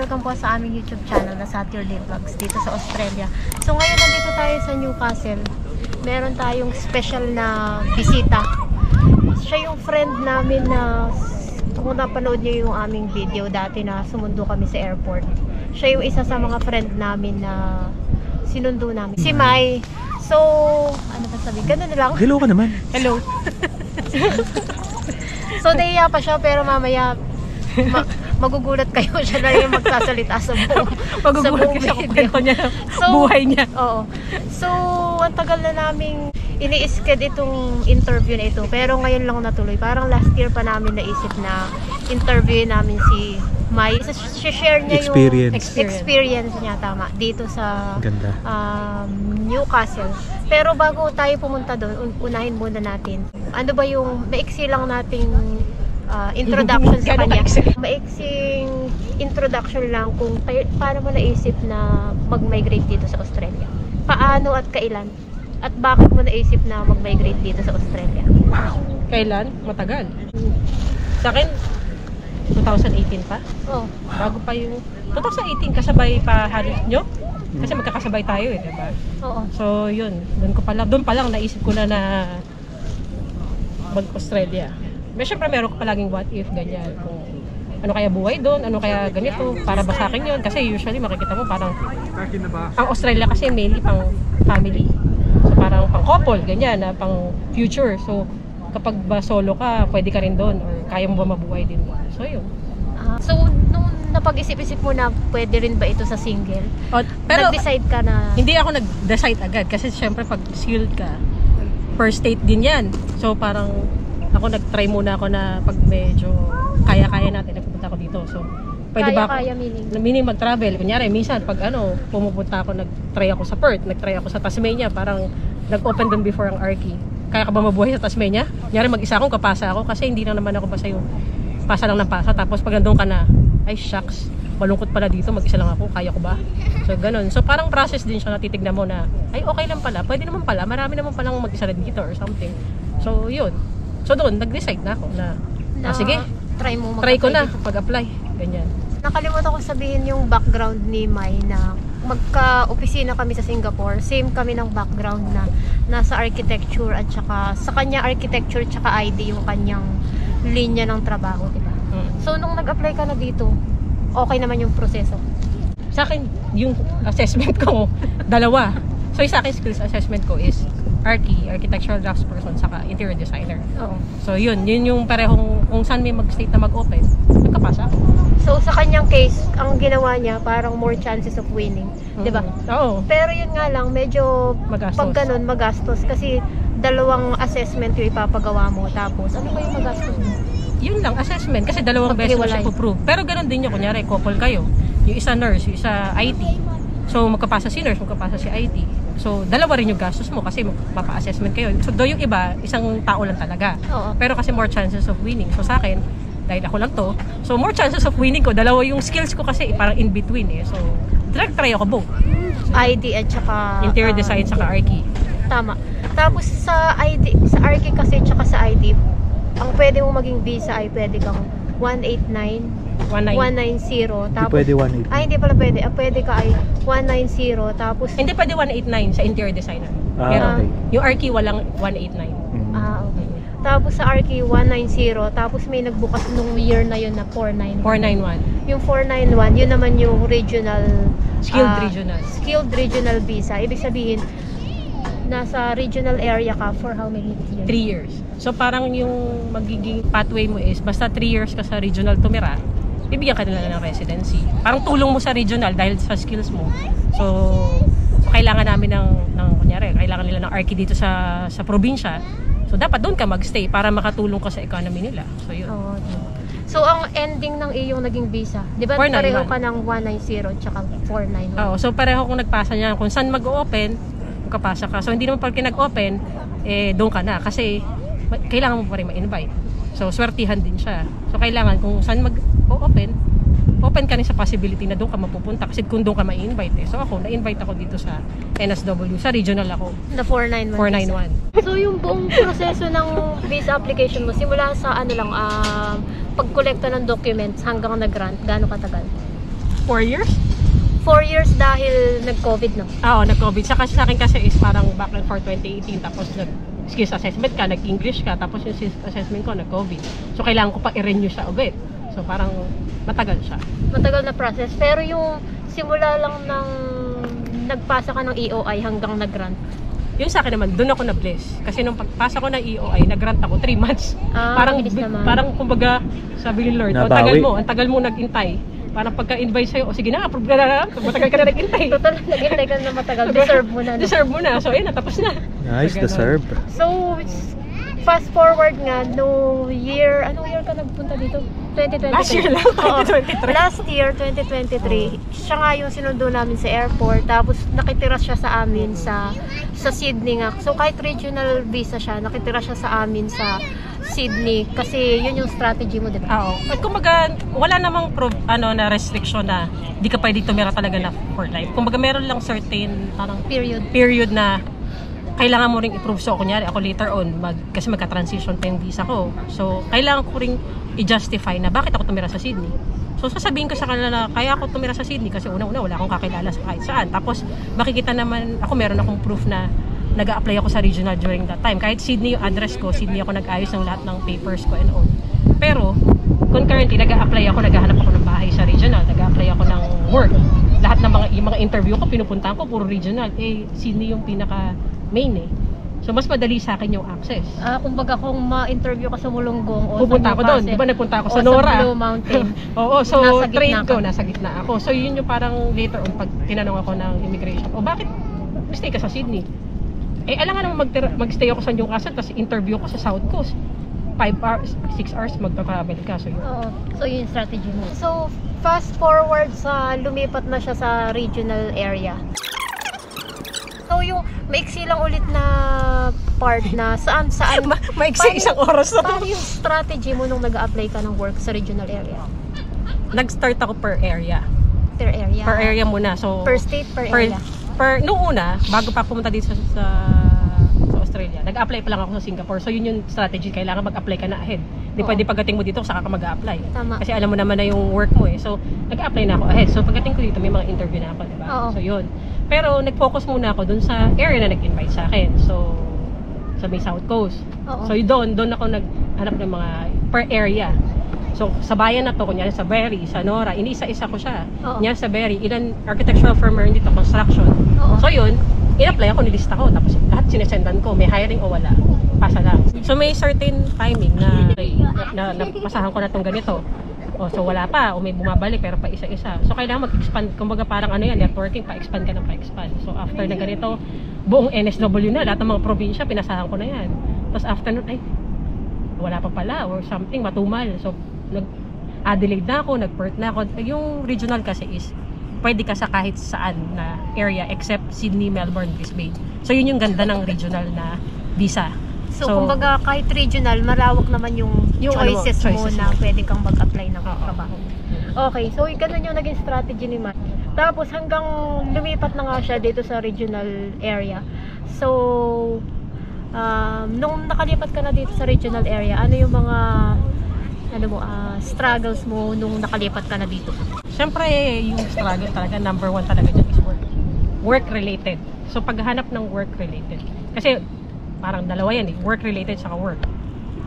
welcome po sa aming YouTube channel na Saturday Vlogs dito sa Australia. So ngayon nandito tayo sa Newcastle. Meron tayong special na bisita. Siya yung friend namin na kung napanood niyo yung aming video dati na sumundo kami sa airport. Siya yung isa sa mga friend namin na sinundo namin. Si Mai. So, ano ba sabihin? Ganun na lang. Hello ka naman. Hello. So, nahiya pa siya pero mamaya magugulat kayo, siya na yung magsasalita sa buong video niya, buhay niya. Oo. So, ang tagal na naming ini-sked itong interview na ito, pero ngayon lang natuloy. Parang last year pa namin naisip na interview namin si Mai. Share niya yung experience niya, tama, dito sa Newcastle. Pero bago tayo pumunta doon, unahin muna natin. Ano ba yung maiksi lang nating introduction sa kanya. Maiksing introduction lang kung paano mo naisip na mag-migrate dito sa Australia. Paano at kailan? At bakit mo naisip na mag-migrate dito sa Australia? Kailan? Matagal. Sa akin, 2018 pa. Oo. Bago pa yung 2018 kasabay pa halos nyo. Kasi magkakasabay tayo eh, diba? Oo. So yun, doon pa lang naisip ko na mag-Australia. May syempre meron ko palaging what if, ganyan. Kung ano kaya buhay doon, ano kaya ganito, para ba sa akin yun. Kasi usually makikita mo parang ang Australia kasi mainly pang family. So parang pang couple, ganyan, na pang future. So kapag ba solo ka, pwede ka rin doon or kaya mo ba mabuhay din doon. So yun. So nung napag-isip-isip mo na pwede rin ba ito sa single, pero nag-decide ka na? Hindi ako nag-decide agad kasi syempre pag skilled ka, first state din yan. So parang ako nag-try muna ako na pag medyo kaya-kaya natin, nagpupunta ako dito. So, pwede ba ako? Meaning mag-travel. Kunyari, minsan pag pumupunta ako, nag-try ako sa Perth, nag-try ako sa Tasmania, parang nag-open doon before ang Arky. Kaya ka ba mabuhay sa Tasmania? Kunyari, mag-isa akong kapasa ako kasi hindi lang naman ako basta yung pasa lang ng pasa. Tapos pag nandun ka na, ay shucks, malungkot pala dito, mag-isa lang ako, kaya ko ba? So, ganun. So, parang process din siya na titignan mo na, ay okay lang pala, pwede naman pala, marami naman palang mag-isa rin dito or something. So, yun. So doon, nag-decide na ako na sige, try ko na pag-apply. Ganyan. Nakalimutan ko sabihin yung background ni Mai na magka-opisina kami sa Singapore. Same kami ng background na nasa architecture at saka sa kanya architecture at saka ID yung kanyang linya ng trabaho, diba? So nung nag-apply ka na dito, okay naman yung proseso? Sa akin, yung assessment ko, dalawa. So sa akin, skills assessment ko is architectural draftsperson, saka interior designer. Oo. So yun yung parehong kung saan may mag-state na mag-open, magkapasa. So sa kanyang case, ang ginawa niya parang more chances of winning, di ba? Oo. Pero yun nga lang, medyo magastos. Pag ganun, magastos kasi dalawang assessment yung ipapagawa mo. Tapos, ano ba yung magastos mo? Yun lang, assessment. Kasi dalawang beses mo siya po-prove. Pero ganun din yung, kunyari, couple kayo. Yung isa nurse, yung isa IT. So, magkapasa si nurse, magkapasa si IT. So, dalawa rin yung gastos mo kasi magpapa-assessment kayo. So, do yung iba, isang tao lang talaga. Oo. Pero kasi more chances of winning. So, sa akin, dahil ako lang to, so more chances of winning ko. Dalawa yung skills ko kasi parang in between eh. So, try ako both. ID at saka interior design saka Arky. Tama. Tapos sa Arky kasi tsaka sa ID, ang pwede mo maging visa ay pwede kang 190 tapos pwede 189. Ay hindi pala pwede. Pwede ka ay 190 tapos hindi pwede 189 sa interior designer. Pero yung Arky walang 189. Okay. Tapos sa Arky 190 tapos may nagbukas nung year na yun na 491. Yung 491 yun naman yung regional skilled regional visa. Ibig sabihin nasa regional area ka for how many years? 3 years. So parang yung magiging pathway mo is basta 3 years ka sa regional tumira, bibigyan ka nila ng residency. Parang tulong mo sa regional dahil sa skills mo. So kailangan namin ng kunyari, kailangan nila ng Arky dito sa probinsya. So dapat doon ka magstay para makatulong ka sa economy nila. So yun. So ang ending ng iyong naging visa, di ba pareho ka ng 190 tsaka 491? Oo, so pareho kung nagpasa niya kung saan mag-open, magkapasa ka. So hindi naman pag nag-open, doon ka na kasi kailangan mo pa rin ma-invite. So swertihan din siya. So kailangan kung saan mag-open, open ka rin sa possibility na doon ka mapupunta kasi kung doon ka ma-invite eh. So ako, na-invite ako dito sa NSW, sa regional ako. Na 491. So yung buong proseso ng visa application mo, simula sa pag-kolekta ng documents hanggang nag-grant, gaano katagal? 4 years? 4 years dahil nag-COVID, no? Oo, nag-COVID. Sa akin kasi is parang back and forth 2018, tapos skills assessment ka, nag-English ka, tapos yung skills assessment ko, nag-COVID. So, kailangan ko pa i-renew siya ulit. So, parang matagal siya. Matagal na process. Pero yung simula lang ng nagpasa ka ng EOI hanggang nag-grant. Yung sa akin naman, doon ako na-bless. Kasi nung pagpasa ko ng EOI, nag-grant ako 3 months. Bilis naman. Parang kumbaga, sabi ni Lord, Nabawi. ang tagal mo nag-intay. Parang pagka-invite sa'yo, o sige na, approve ka na, matagal ka na nag-intay. Total, nag-intay ka na matagal. Deserve mo na. No? Deserve mo na. So, ayun, natapos na. Nice, So, deserve. So, fast forward nga, no year, anong year ka nagpunta dito? 2023. Last year lang, Oo. 2023. Last year, 2023. Siya nga yung sinundo namin sa airport. Tapos nakitira siya sa amin sa Sydney nga. So kahit regional visa siya, nakitira siya sa amin sa Sydney. Kasi yun yung strategy mo, di ba? Oo. At kumbaga, wala namang na restriction na di ka pwede tumira talaga na for life. Kumbaga, meron lang certain parang period na kailangan mo ring i-prove. So, kunyari, ako later on, kasi magka-transition pa yung visa ko. So, kailangan ko ring i-justify na bakit ako tumira sa Sydney. So, sasabihin ko sa kanila na kaya ako tumira sa Sydney kasi una-una wala akong kakilala sa kahit saan. Tapos, makikita naman, meron akong proof na nag-a-apply ako sa regional during that time. Kahit Sydney yung address ko, Sydney ako nag-ayos ng lahat ng papers ko and all. Pero, concurrently, nag-a-apply ako, naghahanap ako ng bahay sa regional, nag-a-apply ako ng work. Lahat ng mga interview ko, pinupuntahan ko, puro regional. Sydney yung pinaka-main So, mas madali sa akin yung access. Kumbaga kung ma-interview ka sa Mulunggong o Pupunta ako doon. Di ba nagpunta ako sa Nora? Sa Blue Mountain. Oo, so Nasa gitna train ka. ko, nasa gitna ako. So, yun yung parang later on, pag tinanong ako ng immigration, bakit stay ka sa Sydney? Alangan naman mag-stay ako sa Newcastle, tapos interview ko sa South Coast. 5 hours, 6 hours magta-travel ka. So, yun. Oo. So, yun yung strategy mo. So, fast forward sa lumipat na siya sa regional area. So, yung maiksi lang ulit na part na saan Maiksi isang oras na. paano yung strategy mo nung nag-a-apply ka ng work sa regional area? Nag-start ako per area. Per area? Per area muna. So, Per state, per area? Nung una, bago pa pumunta dito sa Australia, nag-apply pa lang ako sa Singapore. So, yun yung strategy. Kailangan mag-apply ka na ahead. Hindi Oo. pwede pagdating mo dito, saka ka mag-apply. Tama. Kasi alam mo naman na yung work mo So, nag-apply na ako ahead. So, pagdating ko dito, may mga interview na ako, diba? Oo. So, yun. Pero, nag-focus muna ako dun sa area na nag-invite sa akin. So, sa may South Coast. Oo. So, doon ako naghanap ng mga per area. So, sa bayan na to, kunyari sa Berry, sa Nora, inisa-isa ko siya. Oo. Kunyari sa Berry, ilan architectural firm meron dito, construction. Oo. So, yun, in-apply ako, nilista ko. Tapos, lahat sinesendan ko, may hiring o wala. Pasa lang. So, may certain timing na napasahan ko na itong ganito. So, wala pa. O may bumabalik, pero pa isa-isa. So, kailangan mag-expand. Kumbaga, parang networking, pa-expand ka ng pa-expand. So, after na ganito, buong NSW na, lahat ng mga probinsya, pinasahan ko na yan. Tapos, after nun, wala pa pala, or something, matumal. So, nag-Adelaide na ako, nag-Perth na ako. Yung regional kasi is, pwede ka sa kahit saan na area except Sydney, Melbourne, Brisbane. So, yun yung ganda ng regional na visa. So, kumbaga kahit regional, malawak naman yung choices mo na pwede kang mag-apply ng trabaho. Okay, so ganun yung naging strategy ni Matt. Tapos hanggang lumipat na nga siya dito sa regional area. So, nung nakalipat ka na dito sa regional area, ano yung mga struggles mo nung nakalipat ka na dito? Siyempre, yung struggle talaga, number 1 talaga dyan is work. Work-related. So, paghanap ng work-related. Kasi, parang dalawa yan work-related saka work.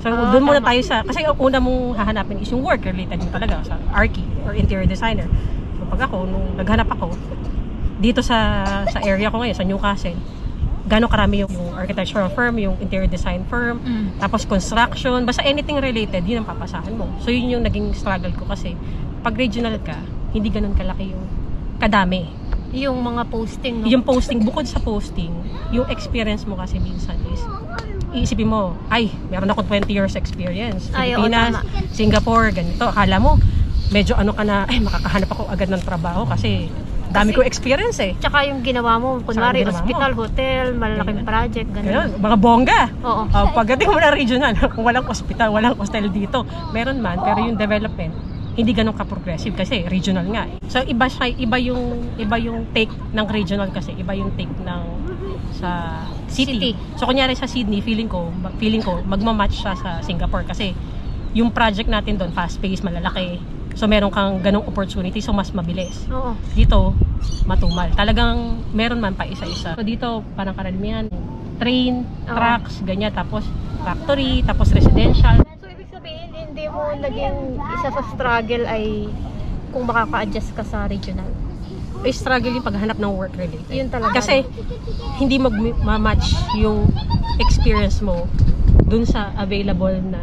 So, doon muna tayo kasi ang una mong hahanapin is yung work-related mo talaga sa archi or interior designer. So, pag nung naghanap ako, dito sa area ko ngayon, sa Newcastle, gano'ng karami yung architectural firm, yung interior design firm, tapos construction, basta anything related, yun ang papasahan mo. So, yun yung naging struggle ko kasi pag regional ka, hindi ganun kalaki yung kadami. Yung mga posting, no? Yung posting, bukod sa posting, yung experience mo kasi minsan is, iisipin mo, meron ako 20 years experience. Pilipinas, Singapore, ganito. Akala mo, medyo ka na, makakahanap ako agad ng trabaho kasi dami ko experience Tsaka yung ginawa mo, kunwari, hospital, hotel, malalaking project, ganun. Mga bongga. Oo. Pagdating mo na regional, kung walang hospital, walang hostel dito, meron man, pero yung development, hindi ganun ka-progressive kasi regional nga. So iba yung take ng regional kasi iba yung take ng sa city. So kunyari sa Sydney, feeling ko magma-match siya sa Singapore kasi yung project natin doon fast-paced, malalaki. So meron kang ganong opportunity, so mas mabilis. Oo. Dito, matumal. Talagang meron man pa isa-isa. So dito, parang karamihan, train, trucks, ganyan. Tapos factory, tapos residential. So, ibig sabihin, hindi mo naging isa sa struggle ay kung makaka-adjust ka sa regional. Ay struggle yung paghanap ng work related. Yun talaga. Kasi hindi mag-match yung experience mo dun sa available na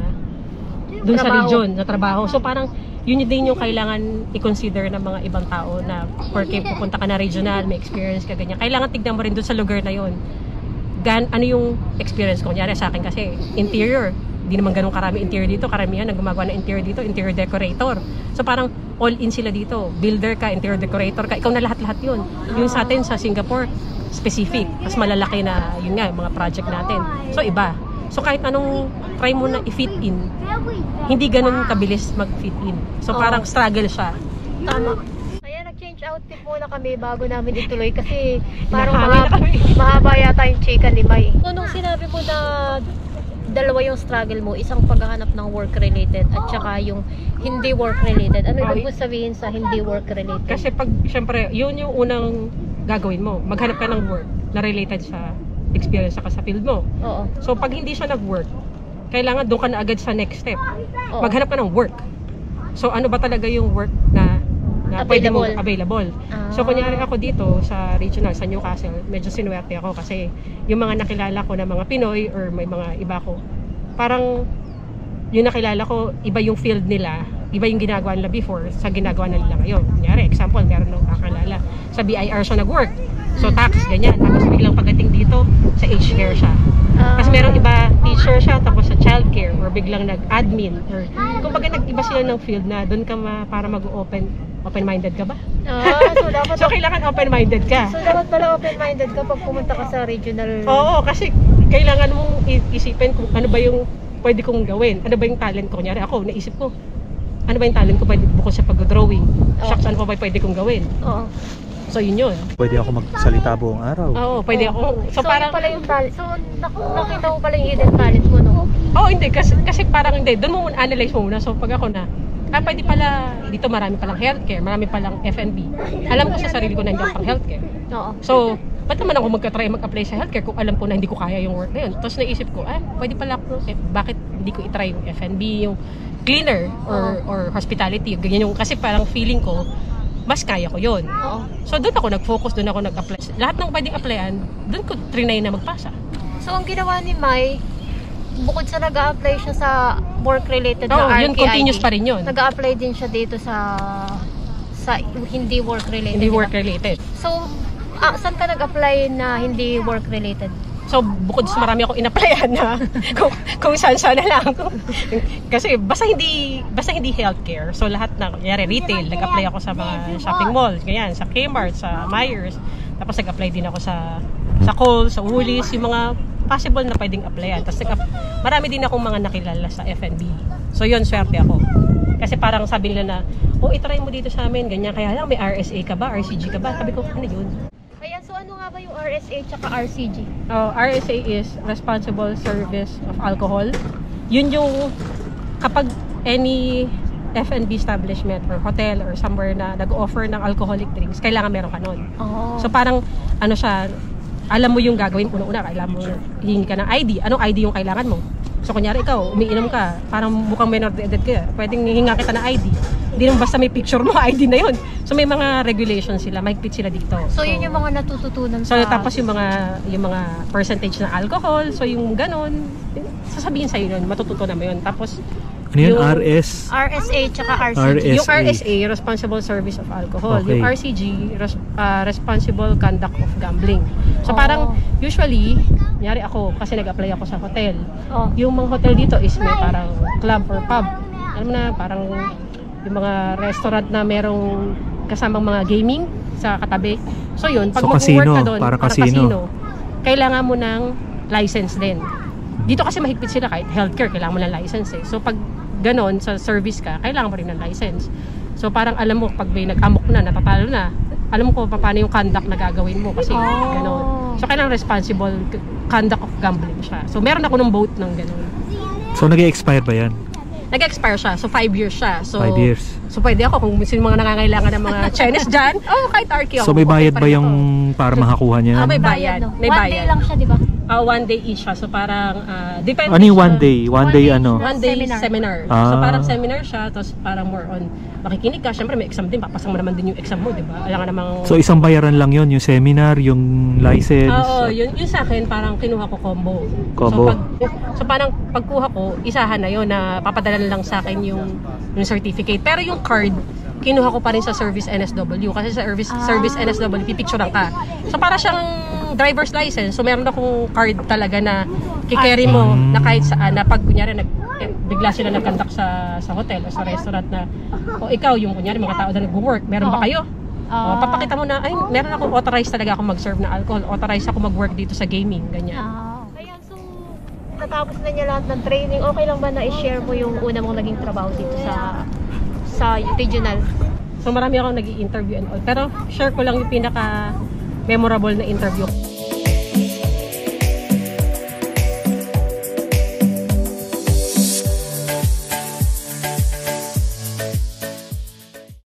dun sa Trabaho. region na trabaho. So parang yun din yung kailangan i-consider ng mga ibang tao na porque pupunta ka na regional, may experience ka ganyan. Kailangan tignan mo rin dun sa lugar na yun. Ano yung experience ko? Kunyari sa akin kasi interior. Hindi naman ganun karami interior dito. Karamihan na gumagawa ng interior dito, interior decorator. So parang all in sila dito. Builder ka, interior decorator ka. Ikaw na lahat-lahat yun. Yung sa atin sa Singapore, specific. Mas malalaki na yun nga, mga project natin. So iba. So kahit anong try mo na i-fit in, hindi ganun kabilis mag-fit in. So parang struggle siya. Tama. Kaya nag-change outfit muna kami bago namin ituloy kasi parang Nahangin na kami. mahaba yata yung chika ni Mai. So, nung sinabi mo na dalawa yung struggle mo, isang paghahanap ng work-related at saka yung hindi work-related. Ano ibig mo sabihin sa hindi work-related? Kasi pag, syempre, yun yung unang gagawin mo. Maghanap ka ng work na related sa experience sa field mo. Oo. So, pag hindi siya nag-work, kailangan doon ka na agad sa next step. Oo. Maghanap ka ng work. So, ano ba talaga yung work na pwede mo available? So, kunyari ako dito sa regional, sa Newcastle, medyo sinuwerte ako kasi yung mga nakilala ko na mga Pinoy or may mga iba ko, parang yung nakilala ko, iba yung field nila, iba yung ginagawa nila before sa ginagawa nila ngayon. Kunyari, example, meron nung nakilala, sa BIR siya nag-work. So, tax, ganyan. Tapos biglang pagdating dito, sa aged care siya. Kasi meron iba, teacher siya, tapos sa childcare, or biglang nag-admin, or kumbaga nag-iba sila ng field na doon ka para open-minded ka ba? So dapat So, kailangan open-minded ka. So dapat pala open-minded ka pag pumunta ka sa regional. Oo, kasi kailangan mong isipin kung ano ba yung pwede kong gawin. Ano ba yung talent ko? Kunyari ako, naisip ko, ano ba yung talent ko pwede bukod sa pag-drawing? Shucks, ano pa ba pwede kong gawin? Oo. So, yun yun. Pwede ako magsalita buong araw. Oo, pwede ako. So parang, yun pala yung talent. So nakita mo pala yung hidden talent mo, no? Oo, hindi. Kasi parang hindi. Doon mo muna analyze mo muna. So, pag ako na, pwede pala, dito marami palang healthcare, marami palang F&B. Alam ko sa sarili ko na hindi ako pang healthcare. Oo. So, ba't naman ako mag-apply sa healthcare kung alam ko na hindi ko kaya yung work na yun? Tapos naisip ko, pwede pala ako, bakit hindi ko itry yung F&B, yung cleaner, or hospitality, ganyan yung, kasi parang feeling ko, mas kaya ko yun. Oo. So, doon ako nag-focus, doon ako nag-apply. Lahat ng pwedeng applyan, doon ko trinay na magpasa. So ang ginawa ni Mai, bukod sa nag-a-apply siya sa work-related na RKID, yun, continuous pa rin yun. nag-a-apply din siya dito sa hindi work-related. Hindi diba? work-related. So, saan ka nag-apply na hindi work-related? So, bukod sa marami akong in-applyan na kung saan-saan na lang. Kasi basta hindi healthcare. So, lahat na, kunyari retail, nag-apply ako sa mga shopping malls, ganyan, sa Kmart, sa Myers. Tapos nag-apply din ako sa Kohl's, sa Woolies, yung mga possible na pwedeng applyan. Tapos marami din akong mga nakilala sa F&B. So, yun, swerte ako. Kasi parang sabi nila na, itry mo dito sa amin, ganyan. Kaya lang, may RSA ka ba? RCG ka ba? Sabi ko, ano yun? Ayan, so ano nga ba yung RSA tsaka RCG? RSA is Responsible Service of Alcohol. Yun yung kapag any F&B establishment or hotel or somewhere na nag-offer ng alcoholic drinks, kailangan meron ka nun. Oh. So parang ano siya, alam mo yung gagawin una-una, kailangan mo hihingi ka ng ID. Anong ID yung kailangan mo? So kunyari ikaw, umiinom ka, parang mukhang minor de edad ka, pwedeng hihinga kita ng ID. Hindi naman basta may picture mo, ID na yun. So may mga regulations sila, mahigpit sila dito. So yun yung mga natututunan So sa... tapos yung mga percentage ng alcohol, so yung ganon, sasabihin sa'yo nun, matututunan mo yun. Tapos Ano yun? yung RSA tsaka RCG. yung RSA, Responsible Service of Alcohol. Okay. Yung RCG, Responsible Conduct of Gambling. So parang usually, nyari ako, kasi nag-apply ako sa hotel. Oh. Yung mga hotel dito is may parang club or pub. Alam mo na, parang yung mga restaurant na merong kasamang mga gaming sa katabi. So yun, pag So, mag-work ka casino, doon, parang para casino. kailangan mo ng license din. Dito kasi mahigpit sila, kahit healthcare, kailangan mo ng license eh. So pag ganon, sa service ka, kailangan mo rin ng license. So parang alam mo, pag may nag-amok na, natatalo na, alam mo kung paano yung conduct na gagawin mo kasi ganon. So kailangan responsible conduct of gambling siya. So meron ako ng boat ng ganon. So nag-expire ba yan? nag-expire siya. So 5 years siya. So 5 years. So pwede ako kung sino mga nangangailangan ng mga Chinese dyan. Kahit RQ ako. So may bayad ba rin yung ako. para makakuha niya? May bayad. no? May One bayad. day lang siya, di ba? 1 day each siya. So parang depende Ano yung siya. 1 day? 1 day ano? One day Seminar. seminar. Ah. So parang seminar siya, tapos parang more on makikinig ka. Siyempre may exam din, papasang mo naman din yung exam mo, di ba? Alam ka namang... So isang bayaran lang yun, yung seminar, yung license. Oo, yun sa akin parang kinuha ko combo. Combo. So parang pagkuha ko, isahan na yun na papadala na lang sa akin yung certificate. Pero yung card, kinuha ko pa rin sa Service NSW kasi sa Service NSW pipicturean ka. So para siyang driver's license. So meron akong card talaga na kikerry mo na kahit saan, na pag kunyari bigla sila nag-conduct sa hotel o sa restaurant na o ikaw yung kunyari mga tao na nag-work, meron ba kayo? Papakita mo na, ay, meron akong authorized talaga akong mag-serve na alcohol, authorized ako mag-work dito sa gaming, ganyan. Ayan, so natapos na niya lahat ng training. Okay lang ba na i-share mo yung una mong naging trabaho dito sa regional? So marami akong nag-i-interview and all, pero share ko lang yung pinaka memorable na interview.